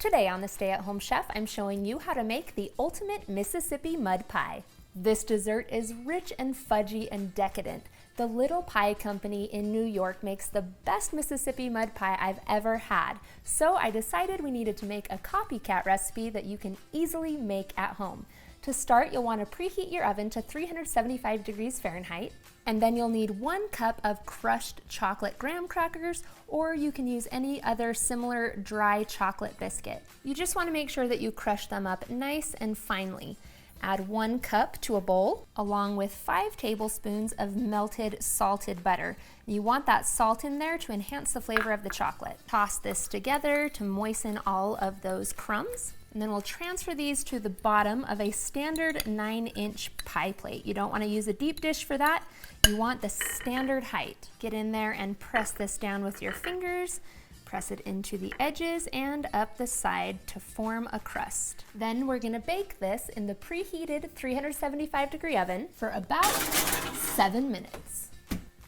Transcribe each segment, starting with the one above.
Today on the Stay at Home Chef, I'm showing you how to make the ultimate Mississippi mud pie. This dessert is rich and fudgy and decadent. The Little Pie Company in New York makes the best Mississippi mud pie I've ever had. So I decided we needed to make a copycat recipe that you can easily make at home. To start, you'll want to preheat your oven to 375 degrees Fahrenheit, and then you'll need 1 cup of crushed chocolate graham crackers, or you can use any other similar dry chocolate biscuit. You just want to make sure that you crush them up nice and finely. Add 1 cup to a bowl, along with 5 tablespoons of melted salted butter. You want that salt in there to enhance the flavor of the chocolate. Toss this together to moisten all of those crumbs. And then we'll transfer these to the bottom of a standard 9-inch pie plate. You don't want to use a deep dish for that. You want the standard height. Get in there and press this down with your fingers. Press it into the edges and up the side to form a crust. Then we're gonna bake this in the preheated 375-degree oven for about 7 minutes.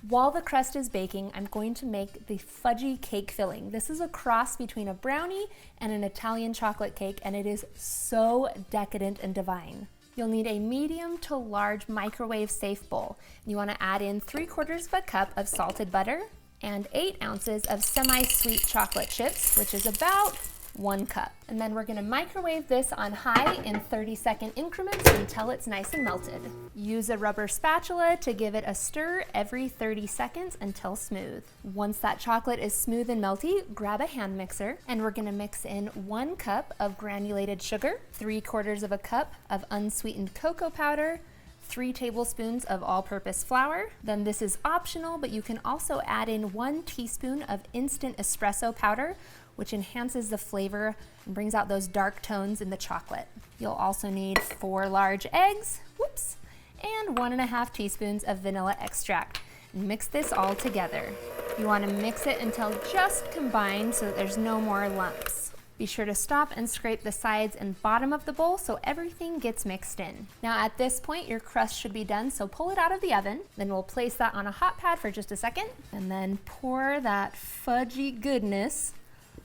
While the crust is baking, I'm going to make the fudgy cake filling. This is a cross between a brownie and an Italian chocolate cake, and it is so decadent and divine. You'll need a medium to large microwave-safe bowl. You want to add in 3/4 of a cup of salted butter and 8 ounces of semi-sweet chocolate chips, which is about 1 cup. And then we're gonna microwave this on high in 30-second increments until it's nice and melted. Use a rubber spatula to give it a stir every 30 seconds until smooth. Once that chocolate is smooth and melty, grab a hand mixer, and we're gonna mix in 1 cup of granulated sugar, 3/4 of a cup of unsweetened cocoa powder, 3 tablespoons of all-purpose flour. Then this is optional, but you can also add in 1 teaspoon of instant espresso powder, which enhances the flavor and brings out those dark tones in the chocolate. You'll also need 4 large eggs, and 1.5 teaspoons of vanilla extract. And mix this all together. You want to mix it until just combined so that there's no more lumps. Be sure to stop and scrape the sides and bottom of the bowl so everything gets mixed in. Now at this point, your crust should be done, so pull it out of the oven. Then we'll place that on a hot pad for just a second, and then pour that fudgy goodness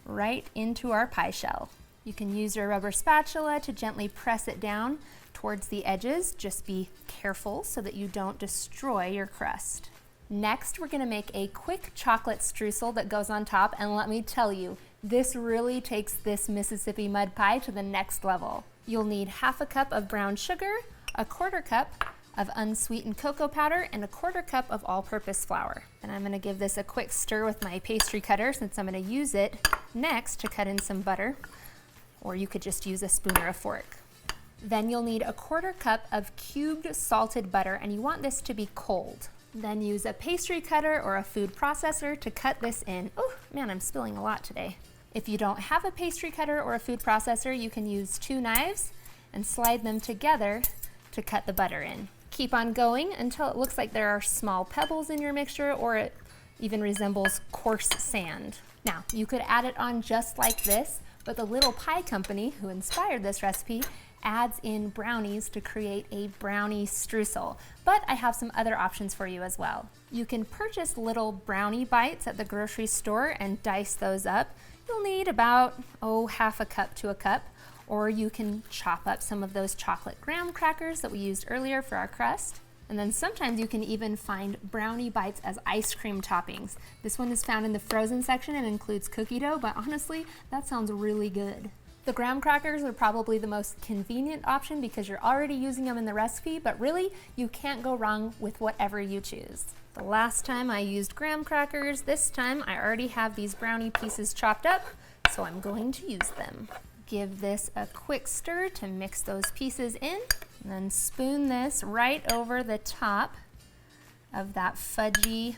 right into our pie shell. You can use your rubber spatula to gently press it down towards the edges. Just be careful so that you don't destroy your crust. Next, we're gonna make a quick chocolate streusel that goes on top, and let me tell you, this really takes this Mississippi mud pie to the next level. You'll need 1/2 cup of brown sugar, 1/4 cup of unsweetened cocoa powder, and 1/4 cup of all-purpose flour. And I'm gonna give this a quick stir with my pastry cutter since I'm gonna use it next to cut in some butter, or you could just use a spoon or a fork. Then you'll need 1/4 cup of cubed salted butter, and you want this to be cold. Then use a pastry cutter or a food processor to cut this in. Oh man, I'm spilling a lot today. If you don't have a pastry cutter or a food processor, you can use 2 knives and slide them together to cut the butter in. Keep on going until it looks like there are small pebbles in your mixture, or it even resembles coarse sand. Now, you could add it on just like this, but the Little Pie Company, who inspired this recipe, adds in brownies to create a brownie streusel. But I have some other options for you as well. You can purchase little brownie bites at the grocery store and dice those up. You'll need about, 1/2 cup to a cup. Or you can chop up some of those chocolate graham crackers that we used earlier for our crust. And then sometimes you can even find brownie bites as ice cream toppings. This one is found in the frozen section and includes cookie dough, but honestly, that sounds really good. The graham crackers are probably the most convenient option because you're already using them in the recipe, but really, you can't go wrong with whatever you choose. The last time I used graham crackers, this time I already have these brownie pieces chopped up, so I'm going to use them. Give this a quick stir to mix those pieces in, and then spoon this right over the top of that fudgy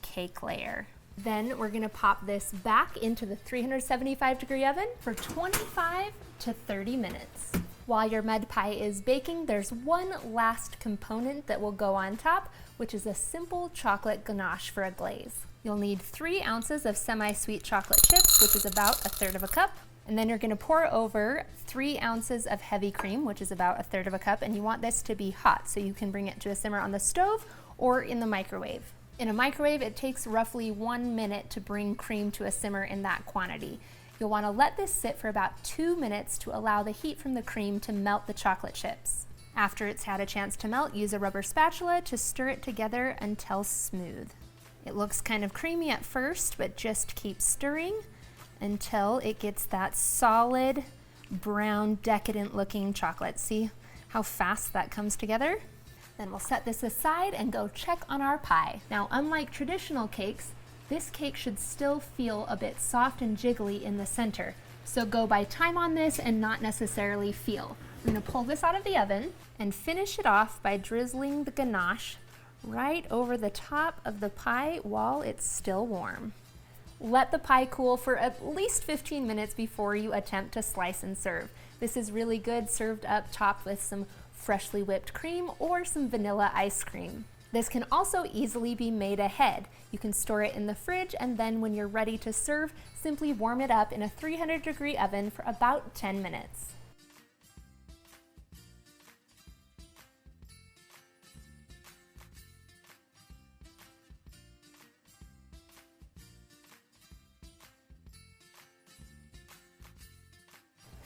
cake layer. Then we're gonna pop this back into the 375-degree oven for 25 to 30 minutes. While your mud pie is baking, there's one last component that will go on top, which is a simple chocolate ganache for a glaze. You'll need 3 ounces of semi-sweet chocolate chips, which is about 1/3 of a cup. And then you're gonna pour over 3 ounces of heavy cream, which is about 1/3 of a cup, and you want this to be hot, so you can bring it to a simmer on the stove or in the microwave. In a microwave, it takes roughly 1 minute to bring cream to a simmer in that quantity. You'll want to let this sit for about 2 minutes to allow the heat from the cream to melt the chocolate chips. After it's had a chance to melt, use a rubber spatula to stir it together until smooth. It looks kind of creamy at first, but just keep stirring until it gets that solid, brown, decadent looking chocolate. See how fast that comes together? Then we'll set this aside and go check on our pie. Now, unlike traditional cakes, this cake should still feel a bit soft and jiggly in the center. So go by time on this and not necessarily feel. I'm gonna pull this out of the oven and finish it off by drizzling the ganache right over the top of the pie while it's still warm. Let the pie cool for at least 15 minutes before you attempt to slice and serve. This is really good served up topped with some freshly whipped cream or some vanilla ice cream. This can also easily be made ahead. You can store it in the fridge, and then when you're ready to serve, simply warm it up in a 300-degree oven for about 10 minutes.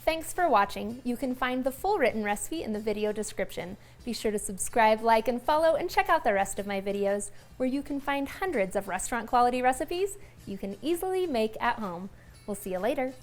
Thanks for watching. You can find the full written recipe in the video description. Be sure to subscribe, like, and follow, and check out the rest of my videos, where you can find hundreds of restaurant quality recipes you can easily make at home. We'll see you later.